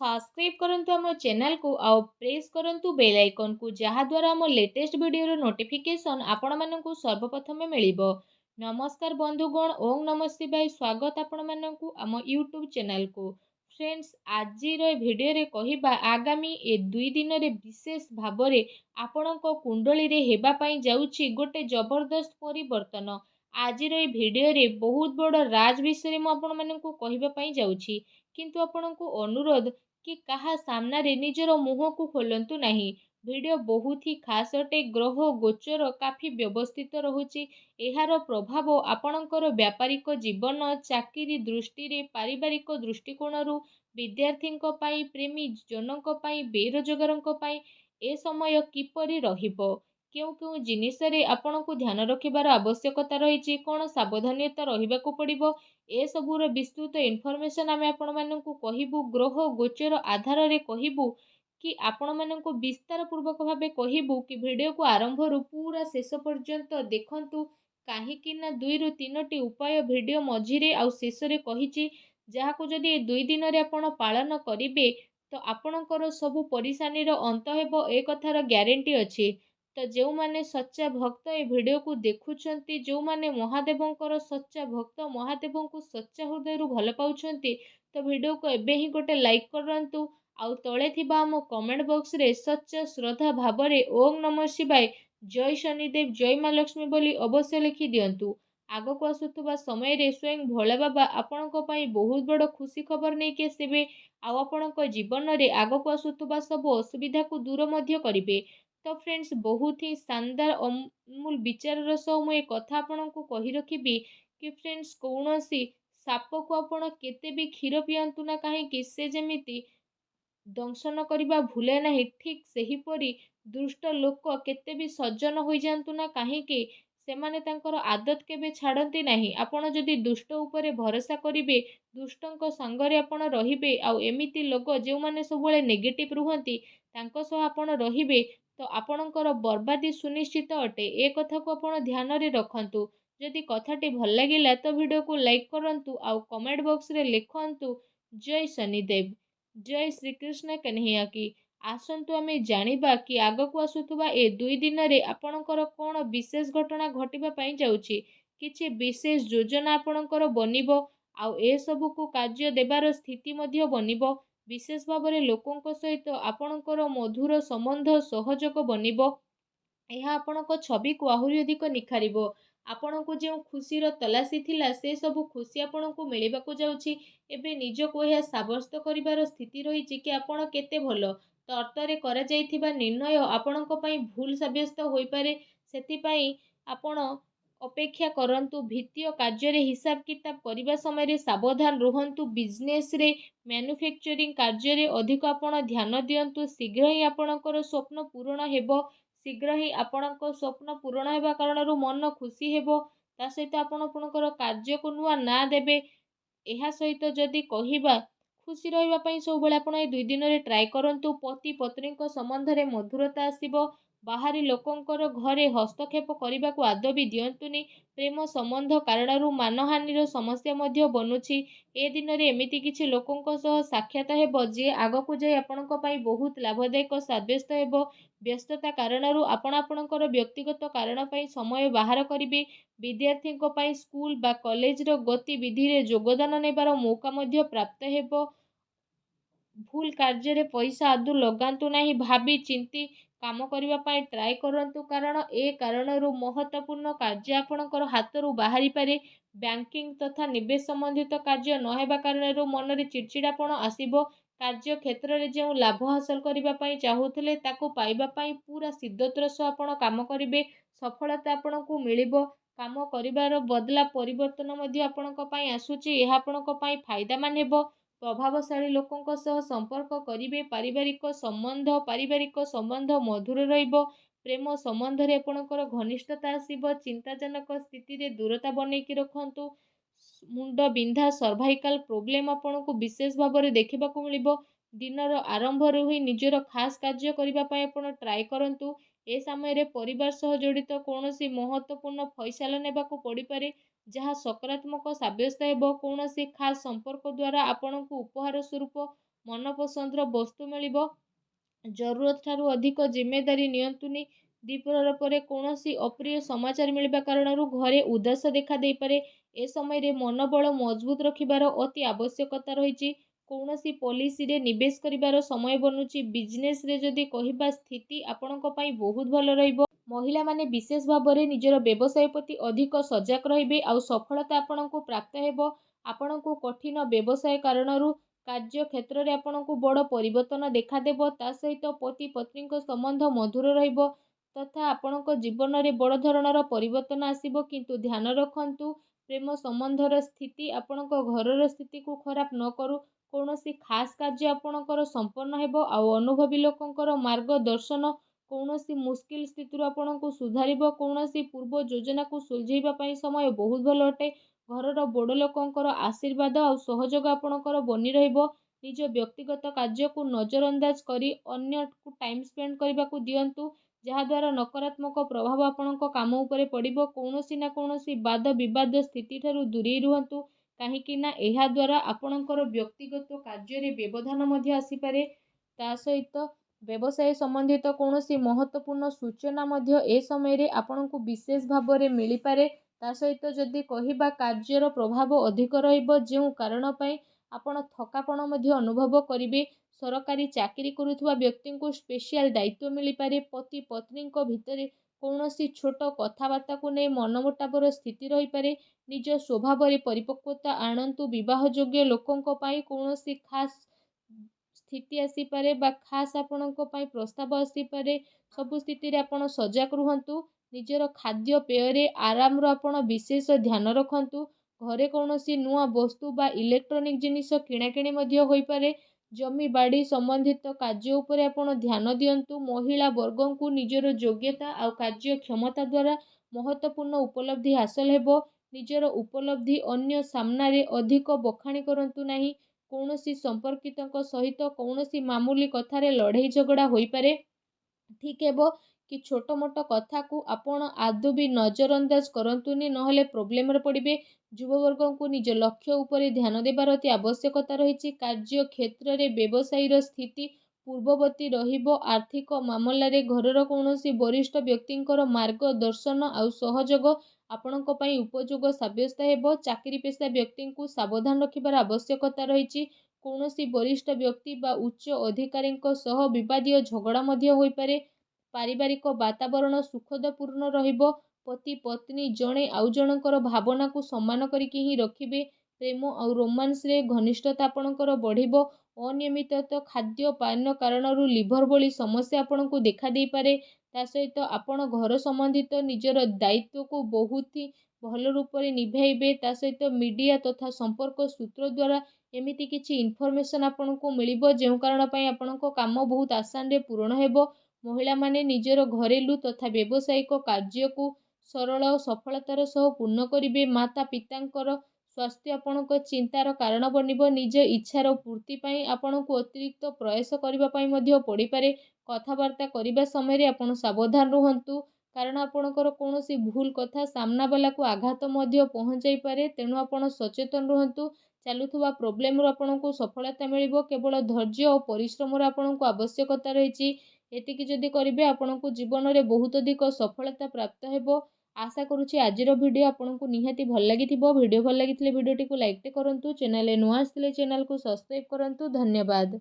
Subscribe करंतु आम channel को आउ प्रेस करंतु बेल आइकन को जहा द्वारा आम लेटेस्ट वीडियो नोटिफिकेशन आपण मानकु सर्वप्रथम मिलिबो। नमस्कार बंधुगण, ओम नमः शिवाय। स्वागत आपण मानकु आम यूट्यूब चैनल को। फ्रेंड्स, आज भिडियो रे कहिबा आगामी ए 2 दिन रे विशेष भाबरे आपणको कुंडली रे हेबा पई जाउछि गोटे जबरदस्त परिवर्तन। आज भिडियो रे बहुत बड़ राज विषय मु आपण मानकु कहिबा पई जाउछि, किंतु आपणको अनुरोध कि कहा सामना रे निजर मुह को खोलंतु नहीं। वीडियो बहुत ही खास अटे। ग्रह गोचर काफी व्यवस्थित रहुछि। एहार प्रभाव आपणकर व्यापारिक जीवन, चाकरी दृष्टि रे, पारिवारिक दृष्टिकोण रु, विद्यार्थीଙ୍କ ପାଇଁ, प्रेमी जनଙ୍କ ପାଇଁ, बेरोजगारଙ୍କ ପାଇଁ ए समय किपरि रहिबो, केउ केउ जिनिस रे आपणको ध्यान रखिबार आवश्यकता रहिछि, कोन सावधानता रहिबाकू पड़िबो, ए सबूर विस्तृत इनफॉरमेशन आमे आपण मानकु कहिबु। ग्रह गोचर आधार रे कहिबु कि आपण मानकु विस्तार पूर्वक भाबे कहिबु कि वीडियो को आरंभ रु पूरा शेष पर्यंत देखंतु। काहेकि ना 2 रु 3 टी उपाय वीडियो मझिरे आउ शेष रे कहिछि, जाहाकु जदि 2 दिन रे आपण पालन करिवे तो आपणकर सबु परेशानी रो अंत हेबो, ए कथार ग्यारंटी अछि। तो जो माने सच्चा भक्त ए वीडियो को देखुछंती, जो माने महादेवंकर सच्चा भक्त, महादेव को सच्चा हृदय रु भल पाउछंती, तो वीडियो को एबे ही गोटे लाइक करंतु। आउ तळे थिबा आम कमेंट बॉक्स रे सच्चा श्रद्धा भाबरे ओम नमः शिवाय, जय शनिदेव, जय माँ लक्ष्मी बोली अवश्य लिखि दियंतु। आगक आसुथुबा समय रे स्वयं भोला बाबा आपणको पई बहुत बड़ खुशी खबर नै के आसीबे। आउ आपणको जीवन रे आगक आसुथुबा सब असुविधा को दूर मध्य करिवे। तो फ्रेंड्स, बहुत ही शानदार अमूल विचार सह मु ए कथा आपणको कहि रखिबी कि फ्रेंड्स, कौनसी साप को आपण केते भी क्षीर पियंतु ना कहीं से जेमिति दंशन करने भूले नहीं, ठीक सही परी दुष्ट लोक केते भी सज्जन हो जातु ना कहीं सेमाने तांकर आदत केबे छाड़ती नहीं। आपण जदि दुष्ट उपरे भरोसा करिवे, दुष्टंक संगरे आपण रहिबे, आउ एमिति लोक जो माने सबले नेगेटिव रुहंती तांको सह आपण रहिबे, तो आपणकर बर्बादी सुनिश्चित अटे। ए कथा को आपण ध्यान रे रखंतु। जदि कथाटी भल लगिला तो वीडियो को लाइक करंतु, आउ कमेंट बॉक्स रे लिखंतु जय शनिदेव, जय श्री कृष्ण कन्हैया की। आसंतु आमे जानिबा कि आगकू आसुथुबा ए 2 दिन रे आपणकर कोन विशेष घटना घटिबा पई जाउछि। किछि विशेष योजना आपणकर बनिबो, आउ ए सबु को कार्य देबार स्थिति मध्य बनिबो। विशेष भाबरे लोकंक सहित आपणकर मधुर संबंध सहयोग बनिबो। ଏହା ଆପଣଙ୍କ ଛବିକୁ ଆହୁରି ଅଧିକ ନିଖାରିବ। ଆପଣଙ୍କୁ ଯେଉଁ ଖୁସିର ତଲାସି ଥିଲା ସେ ସବୁ ଖୁସି ଆପଣଙ୍କୁ ମିଳିବାକୁ ଯାଉଛି। ଏବେ ନିଜକୁ ଏହା ସାବ୍ୟସ୍ତ କରିବାର ସ୍ଥିତି ରହିଛି କି ଆପଣ କେତେ ଭଲ। ତ ଅର୍ଥରେ କରାଯାଇଥିବା ନିର୍ଣ୍ଣୟ ଆପଣଙ୍କ ପାଇଁ ଭୁଲ ସାବ୍ୟସ୍ତ ହୋଇପାରେ। ସେଥିପାଇଁ ଆପଣ ଅପେକ୍ଷା କରନ୍ତୁ। ଭିତ୍ତୀୟ କାର୍ଯ୍ୟରେ ହିସାବ କିତାବ କରିବା ସମୟରେ ସାବଧାନ ରୁହନ୍ତୁ। ବିଜନେସରେ, ମ୍ୟାନୁଫ୍ୟାକ୍ଚରିଂ କାର୍ଯ୍ୟରେ ଅଧିକ ଆପଣ ଧ୍ୟାନ ଦିଅନ୍ତୁ। ଶୀଘ୍ର ହିଁ ଆପଣଙ୍କର ସ୍ୱପ୍ନ ପୂରଣ ହେବ। शीघ्र ही आपणको स्वप्न पूरण होगा कारण मन खुशी हेबो। ता सहित आपण आपणकर कार्य को नुआ ना देबे। एहा सहित जदि कहिबा खुशी रहिबा पई सब बेले आपण ए 2 दिन रे ट्राई करंतु। पति पत्नी को संबंध रे मधुरता आसीबो। बाहरी लोकंकर घरे हस्तक्षेप करने को आदौ भी दियंतुनी। प्रेम संबंध कारण मानहानि समस्या मध्य बनुछि। ए दिन रे एमिति किछि लोकंक सह साक्षात हेबो जे आगकू जाई आपणको पई बहुत लाभदायक साब्यस्त हेबो। व्यस्तता कारण आपण आपणकर व्यक्तिगत कारण पई समय बाहर करिवे। विद्यार्थीଙ୍କ पई स्कूल बा कॉलेज रो गतिविधि रे योगदान नेबार मौका मध्य प्राप्त हेबो। भूल कार्य रे पैसा आदु लगांतु नहीं। भाभी चिंती काम करबा पई ट्राई करंतु, कारण ए कारणरू महत्वपूर्ण कार्य आपणकर हाथरू बाहरी पारे। बैंकिंग तथा निवेश संबंधित कार्य न हेबा कारणरू मन रे चिड़चिड़ापण आसीबो। कार्य क्षेत्र रे जो लाभ हासिल करबा पई चाहूथिले ताको पाइबा पई पूरा सिद्धतर सह आपण काम करिवे। सफलता आपणको मिलिबो। काम करिबार बदला परिवर्तन मध्य आपणको पई आसुची। एहा आपणको पई फायदा मान हेबो। प्रभावशाली लोकंक सह संपर्क करिवे। पारिवारिक संबंध मधुर रहिबो। प्रेम संबंध रे आपणकर घनिष्ठता आसीबो। चिंताजनक स्थिति रे दूरता बनेकी रखंतु। मुंड बिंधा सर्वाइकल प्रोब्लेम आपणको विशेष भाव में देखा मिलिबो। दिनर आरंभ ही निजर खास कार्य करने आपण ट्राई करंतु। ए समय रे परिवार सह जड़ित कौनसी महत्वपूर्ण फैसला नेबाकू पड़ी पारे, जहाँ सकारात्मक साब्यस्त हेबो। कौनसी खास संपर्क द्वारा आपणको उपहार स्वरूप ମନପସନ୍ଦର ବସ୍ତୁ ମିଳିବ। ଜରୁରତ ଠାରୁ ଅଧିକ ଜିମ୍ମେଦାରୀ ନିଅନ୍ତୁନି। ଦ୍ୱିପ୍ରହର ପରେ କୌଣସି ଅପ୍ରିୟ ସମାଚାର ମିଳିବା କାରଣରୁ ଘରେ ଉଦାସ ଦେଖା ଦେଇପାରେ। ଏ ସମୟରେ ମନୋବଳ ମଜବୁତ ରଖିବାର ଅତି ଆବଶ୍ୟକତା ରହିଛି। କୌଣସି ପଲିସିରେ ନିବେଶ କରିବାର ସମୟ ବନୁଛି। ବିଜନେସରେ ଯଦି କହିବା ସ୍ଥିତି ଆପଣଙ୍କ ପାଇଁ ବହୁତ ଭଲ ରହିବ। ମହିଳାମାନେ ବିଶେଷ ଭାବରେ ନିଜର ବ୍ୟବସାୟ ପ୍ରତି ଅଧିକ ସଜାଗ ରହିବେ ଆଉ ସଫଳତା ଆପଣଙ୍କୁ ପ୍ରାପ୍ତ ହେବ। ଆପଣଙ୍କୁ କଠିନ ବ୍ୟବସାୟ କାରଣରୁ କାର୍ଯ୍ୟ କ୍ଷେତ୍ରରେ ଆପଣଙ୍କୁ ବଡ଼ ପରିବର୍ତ୍ତନ ଦେଖାଦେବ। ତା ସହିତ ପତି ପତ୍ନୀଙ୍କ ସମ୍ବନ୍ଧ ମଧୁର ରହିବ ତଥା ଆପଣଙ୍କ ଜୀବନରେ ବଡ଼ ଧରଣର ପରିବର୍ତ୍ତନ ଆସିବ। କିନ୍ତୁ ଧ୍ୟାନ ରଖନ୍ତୁ ପ୍ରେମ ସମ୍ବନ୍ଧର ସ୍ଥିତି ଆପଣଙ୍କ ଘରର ସ୍ଥିତିକୁ ଖରାପ ନ କରୁ। କୌଣସି ଖାସ୍ କାର୍ଯ୍ୟ ଆପଣଙ୍କର ସମ୍ପନ୍ନ ହେବ ଆଉ ଅନୁଭବୀ ଲୋକଙ୍କର ମାର୍ଗଦର୍ଶନ କୌଣସି ମୁସ୍କିଲ ସ୍ଥିତିରୁ ଆପଣଙ୍କୁ ସୁଧାରିବ। କୌଣସି ପୂର୍ବ ଯୋଜନାକୁ ସୁଲଝେଇବା ପାଇଁ ସମୟ ବହୁତ ଭଲ ଅଟେ। ଘରର ବଡ଼ ଲୋକଙ୍କର ଆଶୀର୍ବାଦ ଆଉ ସହଯୋଗ ଆପଣଙ୍କର ବନି ରହିବ। ନିଜ ବ୍ୟକ୍ତିଗତ କାର୍ଯ୍ୟକୁ ନଜରଅନ୍ଦାଜ କରି ଅନ୍ୟକୁ ଟାଇମ୍ ସ୍ପେଣ୍ଡ କରିବାକୁ ଦିଅନ୍ତୁ, ଯାହାଦ୍ୱାରା ନକାରାତ୍ମକ ପ୍ରଭାବ ଆପଣଙ୍କ କାମ ଉପରେ ପଡ଼ିବ। କୌଣସି ନା କୌଣସି ବାଦ ବିବାଦ ସ୍ଥିତିଠାରୁ ଦୂରେଇ ରୁହନ୍ତୁ, କାହିଁକି ନା ଏହା ଦ୍ୱାରା ଆପଣଙ୍କର ବ୍ୟକ୍ତିଗତ କାର୍ଯ୍ୟରେ ବ୍ୟବଧାନ ମଧ୍ୟ ଆସିପାରେ। ତା ସହିତ ବ୍ୟବସାୟ ସମ୍ବନ୍ଧିତ କୌଣସି ମହତ୍ତ୍ୱପୂର୍ଣ୍ଣ ସୂଚନା ମଧ୍ୟ ଏ ସମୟରେ ଆପଣଙ୍କୁ ବିଶେଷ ଭାବରେ ମିଳିପାରେ। ତା ସହିତ ଯଦି କହିବା କାର୍ଯ୍ୟର ପ୍ରଭାବ ଅଧିକ ରହିବ, ଯେଉଁ କାରଣ ପାଇଁ ଆପଣ ଥକାପଣ ମଧ୍ୟ ଅନୁଭବ କରିବେ। ସରକାରୀ ଚାକିରି କରୁଥିବା ବ୍ୟକ୍ତିଙ୍କୁ ସ୍ପେଶିଆଲ ଦାୟିତ୍ୱ ମିଳିପାରେ। ପତି ପତ୍ନୀଙ୍କ ଭିତରେ କୌଣସି ଛୋଟ କଥାବାର୍ତ୍ତାକୁ ନେଇ ମନମୁଟାବର ସ୍ଥିତି ରହିପାରେ। ନିଜ ସ୍ୱଭାବରେ ପରିପକ୍ୱତା ଆଣନ୍ତୁ। ବିବାହଯୋଗ୍ୟ ଲୋକଙ୍କ ପାଇଁ କୌଣସି ଖାସ୍ ସ୍ଥିତି ଆସିପାରେ ବା ଖାସ୍ ଆପଣଙ୍କ ପାଇଁ ପ୍ରସ୍ତାବ ଆସିପାରେ। ସବୁ ସ୍ଥିତିରେ ଆପଣ ସଜାଗ ରୁହନ୍ତୁ। ନିଜର ଖାଦ୍ୟ ପେୟରେ ଆରାମର ଆପଣ ବିଶେଷ ଧ୍ୟାନ ରଖନ୍ତୁ। ଘରେ କୌଣସି ନୂଆ ବସ୍ତୁ ବା ଇଲେକ୍ଟ୍ରୋନିକ୍ ଜିନିଷ କିଣାକିଣି ମଧ୍ୟ ହୋଇପାରେ। ଜମି ବାଡ଼ି ସମ୍ବନ୍ଧିତ କାର୍ଯ୍ୟ ଉପରେ ଆପଣ ଧ୍ୟାନ ଦିଅନ୍ତୁ। ମହିଳା ବର୍ଗଙ୍କୁ ନିଜର ଯୋଗ୍ୟତା ଆଉ କାର୍ଯ୍ୟକ୍ଷମତା ଦ୍ୱାରା ମହତ୍ତ୍ୱପୂର୍ଣ୍ଣ ଉପଲବ୍ଧି ହାସଲ ହେବ। ନିଜର ଉପଲବ୍ଧି ଅନ୍ୟ ସାମ୍ନାରେ ଅଧିକ ବଖାଣି କରନ୍ତୁ ନାହିଁ। କୌଣସି ସମ୍ପର୍କିତଙ୍କ ସହିତ କୌଣସି ମାମୁଲି କଥାରେ ଲଢ଼େଇ ଝଗଡ଼ା ହୋଇପାରେ। ଠିକ୍ ହେବ କି ଛୋଟ ମୋଟ କଥାକୁ ଆପଣ ଆଦୌ ବି ନଜରଅନ୍ଦାଜ କରନ୍ତୁନି, ନହେଲେ ପ୍ରୋବ୍ଲେମରେ ପଡ଼ିବେ। ଯୁବବର୍ଗଙ୍କୁ ନିଜ ଲକ୍ଷ୍ୟ ଉପରେ ଧ୍ୟାନ ଦେବାର ଅତି ଆବଶ୍ୟକତା ରହିଛି। କାର୍ଯ୍ୟ କ୍ଷେତ୍ରରେ ବ୍ୟବସାୟୀର ସ୍ଥିତି ପୂର୍ବବତୀ ରହିବ। ଆର୍ଥିକ ମାମଲାରେ ଘରର କୌଣସି ବରିଷ୍ଠ ବ୍ୟକ୍ତିଙ୍କର ମାର୍ଗଦର୍ଶନ ଆଉ ସହଯୋଗ ଆପଣଙ୍କ ପାଇଁ ଉପଯୋଗ ସାବ୍ୟସ୍ତ ହେବ। ଚାକିରି ପେଶା ବ୍ୟକ୍ତିଙ୍କୁ ସାବଧାନ ରଖିବାର ଆବଶ୍ୟକତା ରହିଛି। କୌଣସି ବରିଷ୍ଠ ବ୍ୟକ୍ତି ବା ଉଚ୍ଚ ଅଧିକାରୀଙ୍କ ସହ ବିବାଦୀୟ ଝଗଡ଼ା ମଧ୍ୟ ହୋଇପାରେ। ପାରିବାରିକ ବାତାବରଣ ସୁଖଦପୂର୍ଣ୍ଣ ରହିବ। ପତି ପତ୍ନୀ ଜଣେ ଆଉ ଜଣଙ୍କର ଭାବନାକୁ ସମ୍ମାନ କରିକି ହିଁ ରଖିବେ। ପ୍ରେମ ଆଉ ରୋମାନ୍ସରେ ଘନିଷ୍ଠତା ଆପଣଙ୍କର ବଢ଼ିବ। ଅନିୟମିତ ଖାଦ୍ୟ ପାନୀୟ କାରଣରୁ ଲିଭର ଭଳି ସମସ୍ୟା ଆପଣଙ୍କୁ ଦେଖାଦେଇପାରେ। ତା ସହିତ ଆପଣ ଘର ସମ୍ବନ୍ଧିତ ନିଜର ଦାୟିତ୍ୱକୁ ବହୁତ ହି ଭଲ ରୂପରେ ନିଭାଇବେ। ତା ସହିତ ମିଡ଼ିଆ ତଥା ସମ୍ପର୍କ ସୂତ୍ର ଦ୍ୱାରା ଏମିତି କିଛି ଇନଫର୍ମେସନ୍ ଆପଣଙ୍କୁ ମିଳିବ, ଯେଉଁ କାରଣ ପାଇଁ ଆପଣଙ୍କ କାମ ବହୁତ ଆସାନରେ ପୂରଣ ହେବ। ମହିଳାମାନେ ନିଜର ଘରେଲୁ ତଥା ବ୍ୟବସାୟିକ କାର୍ଯ୍ୟକୁ ସରଳ ଓ ସଫଳତାର ସହ ପୂର୍ଣ୍ଣ କରିବେ। ମାତା ପିତାଙ୍କର ସ୍ୱାସ୍ଥ୍ୟ ଆପଣଙ୍କ ଚିନ୍ତାର କାରଣ ବନିବ। ନିଜ ଇଚ୍ଛାର ପୂର୍ତ୍ତି ପାଇଁ ଆପଣଙ୍କୁ ଅତିରିକ୍ତ ପ୍ରୟାସ କରିବା ପାଇଁ ମଧ୍ୟ ପଡ଼ିପାରେ। କଥାବାର୍ତ୍ତା କରିବା ସମୟରେ ଆପଣ ସାବଧାନ ରୁହନ୍ତୁ, କାରଣ ଆପଣଙ୍କର କୌଣସି ଭୁଲ କଥା ସାମ୍ନାବାଲାକୁ ଆଘାତ ମଧ୍ୟ ପହଞ୍ଚାଇପାରେ। ତେଣୁ ଆପଣ ସଚେତନ ରୁହନ୍ତୁ। ଚାଲୁଥିବା ପ୍ରୋବ୍ଲେମରୁ ଆପଣଙ୍କୁ ସଫଳତା ମିଳିବ। କେବଳ ଧୈର୍ଯ୍ୟ ଓ ପରିଶ୍ରମର ଆପଣଙ୍କୁ ଆବଶ୍ୟକତା ରହିଛି। ଏତିକି ଯଦି କରିବେ ଆପଣଙ୍କୁ ଜୀବନରେ ବହୁତ ଅଧିକ ସଫଳତା ପ୍ରାପ୍ତ ହେବ। ଆଶା କରୁଛି ଆଜିର ଭିଡ଼ିଓ ଆପଣଙ୍କୁ ନିହାତି ଭଲ ଲାଗିଥିବ। ଭିଡ଼ିଓ ଭଲ ଲାଗିଥିଲେ ଭିଡ଼ିଓଟିକୁ ଲାଇକ୍ଟେ କରନ୍ତୁ। ଚ୍ୟାନେଲରେ ନୂଆ ଆସିଥିଲେ ଚ୍ୟାନେଲକୁ ସବସ୍କ୍ରାଇବ୍ କରନ୍ତୁ। ଧନ୍ୟବାଦ।